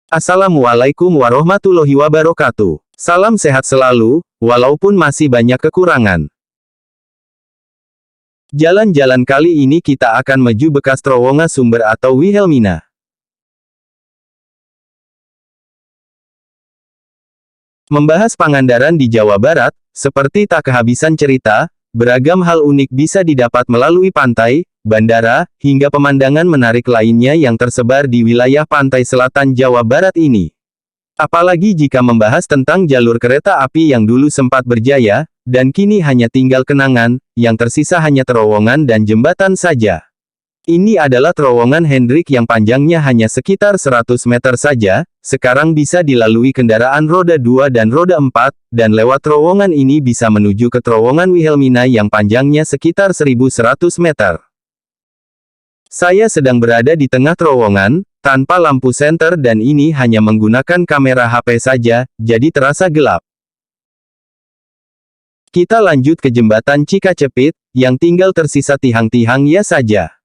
Assalamualaikum warahmatullahi wabarakatuh. Salam sehat selalu, walaupun masih banyak kekurangan. Jalan-jalan kali ini kita akan menuju bekas terowongan sumber atau Wilhelmina. Membahas Pangandaran di Jawa Barat, seperti tak kehabisan cerita, beragam hal unik bisa didapat melalui pantai, bandara, hingga pemandangan menarik lainnya yang tersebar di wilayah pantai selatan Jawa Barat ini. Apalagi jika membahas tentang jalur kereta api yang dulu sempat berjaya, dan kini hanya tinggal kenangan, yang tersisa hanya terowongan dan jembatan saja. Ini adalah terowongan Hendrik yang panjangnya hanya sekitar 100 meter saja, sekarang bisa dilalui kendaraan roda 2 dan roda 4, dan lewat terowongan ini bisa menuju ke terowongan Wilhelmina yang panjangnya sekitar 1100 meter. Saya sedang berada di tengah terowongan, tanpa lampu senter dan ini hanya menggunakan kamera HP saja, jadi terasa gelap. Kita lanjut ke jembatan Cikacepit, yang tinggal tersisa tiang-tiangnya saja.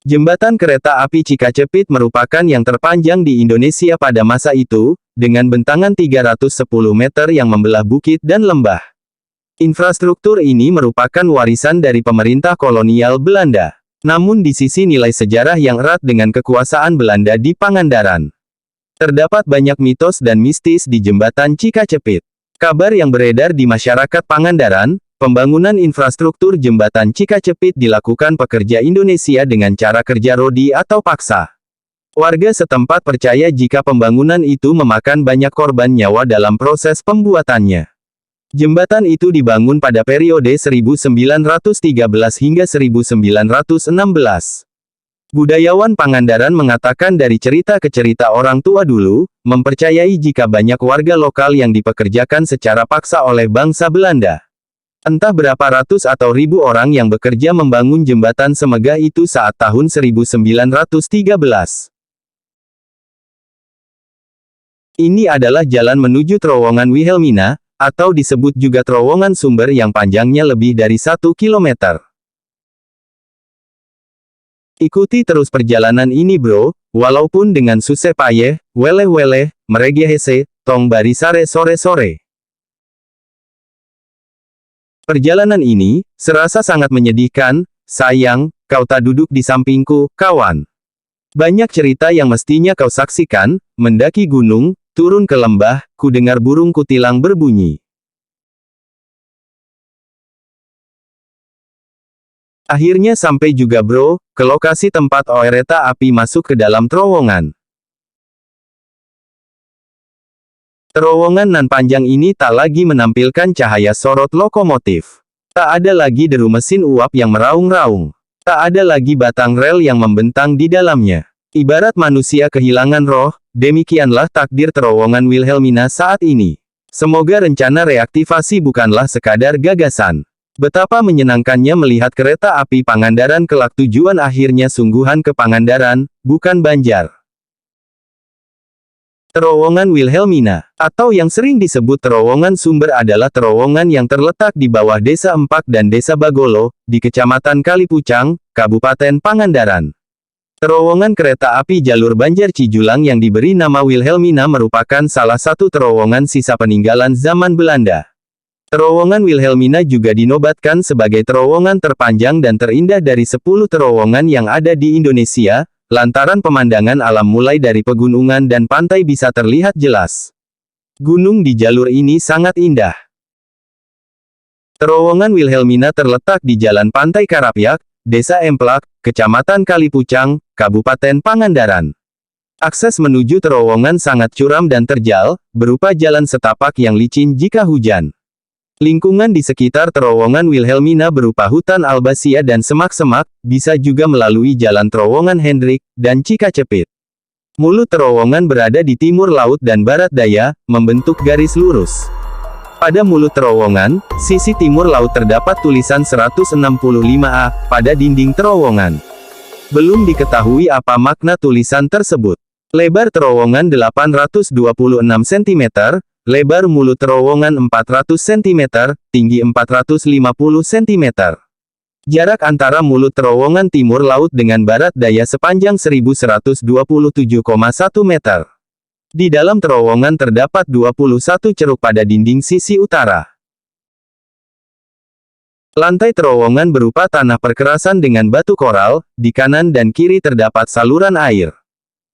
Jembatan kereta api Cikacepit merupakan yang terpanjang di Indonesia pada masa itu, dengan bentangan 310 meter yang membelah bukit dan lembah. Infrastruktur ini merupakan warisan dari pemerintah kolonial Belanda. Namun di sisi nilai sejarah yang erat dengan kekuasaan Belanda di Pangandaran. Terdapat banyak mitos dan mistis di jembatan Cikacepit. Kabar yang beredar di masyarakat Pangandaran, pembangunan infrastruktur jembatan Cikacepit dilakukan pekerja Indonesia dengan cara kerja rodi atau paksa. Warga setempat percaya jika pembangunan itu memakan banyak korban nyawa dalam proses pembuatannya. Jembatan itu dibangun pada periode 1913 hingga 1916. Budayawan Pangandaran mengatakan dari cerita ke cerita orang tua dulu, mempercayai jika banyak warga lokal yang dipekerjakan secara paksa oleh bangsa Belanda. Entah berapa ratus atau ribu orang yang bekerja membangun jembatan semegah itu saat tahun 1913. Ini adalah jalan menuju terowongan Wilhelmina, atau disebut juga terowongan sumber yang panjangnya lebih dari 1 km. Ikuti terus perjalanan ini bro, walaupun dengan susah payah, weleh-weleh, meregehese, tong bari sare sore-sore. Perjalanan ini, serasa sangat menyedihkan, sayang, kau tak duduk di sampingku, kawan. Banyak cerita yang mestinya kau saksikan, mendaki gunung, turun ke lembah, ku dengar burung kutilang berbunyi. Akhirnya sampai juga bro, ke lokasi tempat kereta api masuk ke dalam terowongan. Terowongan nan panjang ini tak lagi menampilkan cahaya sorot lokomotif. Tak ada lagi deru mesin uap yang meraung-raung. Tak ada lagi batang rel yang membentang di dalamnya. Ibarat manusia kehilangan roh, demikianlah takdir terowongan Wilhelmina saat ini. Semoga rencana reaktivasi bukanlah sekadar gagasan. Betapa menyenangkannya melihat kereta api Pangandaran kelak tujuan akhirnya sungguhan ke Pangandaran, bukan Banjar. Terowongan Wilhelmina, atau yang sering disebut terowongan sumber adalah terowongan yang terletak di bawah Desa Empak dan Desa Bagolo, di Kecamatan Kalipucang, Kabupaten Pangandaran. Terowongan kereta api jalur Banjar Cijulang yang diberi nama Wilhelmina merupakan salah satu terowongan sisa peninggalan zaman Belanda. Terowongan Wilhelmina juga dinobatkan sebagai terowongan terpanjang dan terindah dari 10 terowongan yang ada di Indonesia, lantaran pemandangan alam mulai dari pegunungan dan pantai bisa terlihat jelas. Gunung di jalur ini sangat indah. Terowongan Wilhelmina terletak di Jalan Pantai Karapyak, Desa Emplak, Kecamatan Kalipucang, Kabupaten Pangandaran. Akses menuju terowongan sangat curam dan terjal, berupa jalan setapak yang licin jika hujan. Lingkungan di sekitar terowongan Wilhelmina berupa hutan albasia dan semak-semak, bisa juga melalui jalan terowongan Hendrik, dan Cikacepit. Mulut terowongan berada di timur laut dan barat daya, membentuk garis lurus. Pada mulut terowongan, sisi timur laut terdapat tulisan 165A, pada dinding terowongan. Belum diketahui apa makna tulisan tersebut. Lebar terowongan 826 cm, lebar mulut terowongan 400 cm, tinggi 450 cm. Jarak antara mulut terowongan timur laut dengan barat daya sepanjang 1127,1 meter. Di dalam terowongan terdapat 21 ceruk pada dinding sisi utara. Lantai terowongan berupa tanah perkerasan dengan batu koral, di kanan dan kiri terdapat saluran air.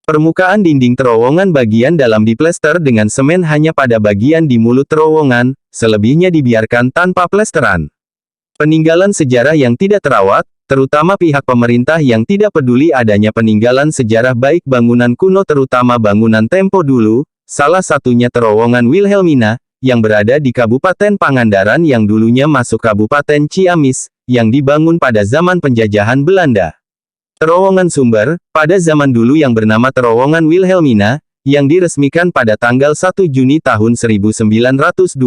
Permukaan dinding terowongan bagian dalam diplester dengan semen hanya pada bagian di mulut terowongan, selebihnya dibiarkan tanpa plesteran. Peninggalan sejarah yang tidak terawat, terutama pihak pemerintah yang tidak peduli adanya peninggalan sejarah baik bangunan kuno terutama bangunan tempo dulu, salah satunya terowongan Wilhelmina, yang berada di Kabupaten Pangandaran yang dulunya masuk Kabupaten Ciamis, yang dibangun pada zaman penjajahan Belanda. Terowongan Sumber, pada zaman dulu yang bernama Terowongan Wilhelmina, yang diresmikan pada tanggal 1 Juni tahun 1921.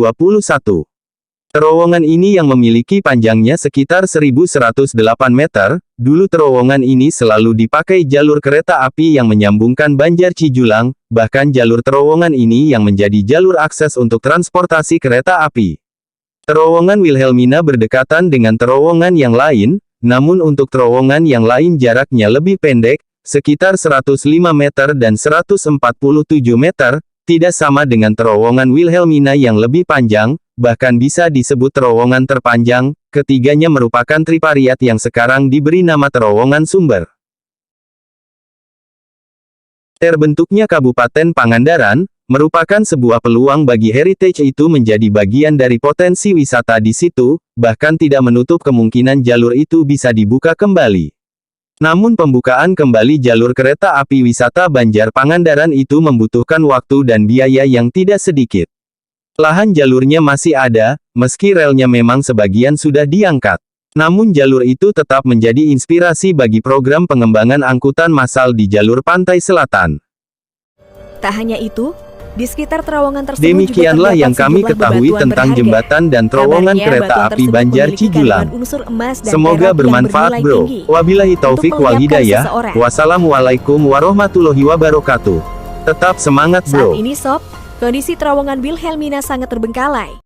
Terowongan ini yang memiliki panjangnya sekitar 1108 meter, dulu terowongan ini selalu dipakai jalur kereta api yang menyambungkan Banjar Cijulang, bahkan jalur terowongan ini yang menjadi jalur akses untuk transportasi kereta api. Terowongan Wilhelmina berdekatan dengan terowongan yang lain, namun untuk terowongan yang lain jaraknya lebih pendek, sekitar 105 meter dan 147 meter, tidak sama dengan terowongan Wilhelmina yang lebih panjang, bahkan bisa disebut terowongan terpanjang, ketiganya merupakan tripariat yang sekarang diberi nama Terowongan Sumber. Terbentuknya Kabupaten Pangandaran, merupakan sebuah peluang bagi heritage itu menjadi bagian dari potensi wisata di situ, bahkan tidak menutup kemungkinan jalur itu bisa dibuka kembali. Namun pembukaan kembali jalur kereta api wisata Banjar Pangandaran itu membutuhkan waktu dan biaya yang tidak sedikit. Lahan jalurnya masih ada, meski relnya memang sebagian sudah diangkat. Namun jalur itu tetap menjadi inspirasi bagi program pengembangan angkutan massal di jalur pantai selatan. Tak hanya itu, di sekitar terowongan tersebut demikianlah yang kami ketahui tentang jembatan dan terowongan kereta api Banjar Cijulang. Semoga bermanfaat bro. Wabillahi taufik wal hidayah. Wassalamualaikum warahmatullahi wabarakatuh. Tetap semangat bro. Saat ini sob, kondisi terowongan Wilhelmina sangat terbengkalai.